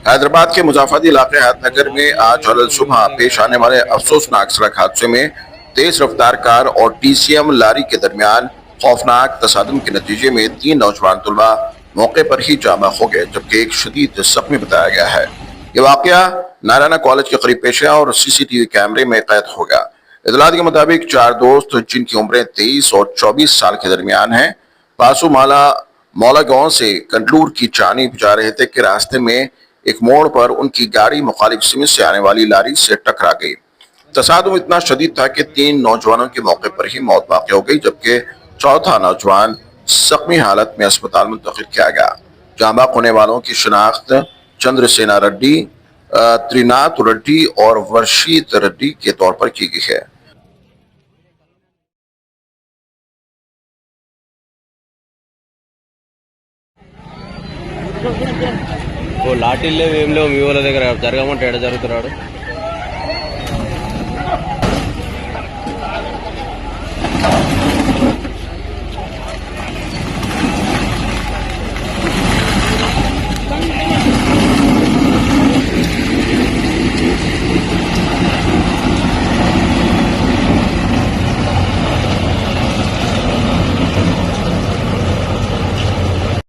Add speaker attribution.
Speaker 1: हैदराबाद के मुजाफती इलाके हयातनगर में आज सुबह पेश आने वाले अफसोसनाक सड़क हादसे में तेज रफ्तार कार और टीसीएम लारी के दरमियान खौफनाक तसादम के नतीजे में 3 नौजवान तुलबा मौके पर ही जाँ बहक हो गए, जबकि एक शदीद जख्मी बताया गया है। ये वाकया नारायणा कॉलेज के करीब पेश है और सीसीटीवी कैमरे में कैद हो गया। इतलात के मुताबिक 4 दोस्त जिनकी उम्रें 23 और 24 साल के दरमियान है, पासूमाला मौला गांव से कंटलूर की जानिब जा रहे थे कि रास्ते में एक मोड़ पर उनकी गाड़ी मुखालिफ सिमत से आने वाली लारी से टकरा गई। तसादुम इतना शदीद था कि 3 नौजवानों की मौके पर ही मौत वाक़ हो गई, जबकि चौथा नौजवान जख्मी हालत में अस्पताल मुंतकिल किया गया। जाँ बहक होने वालों की शनाख्त चंद्रसेना रेड्डी, त्रिनाथ रेड्डी और वर्षित रेड्डी के तौर पर की गई है।
Speaker 2: లాఠీలు లేవు ఏం లేవు మీ వాళ్ళ దగ్గర జరగమంటే ఎడ జరుగుతున్నాడు.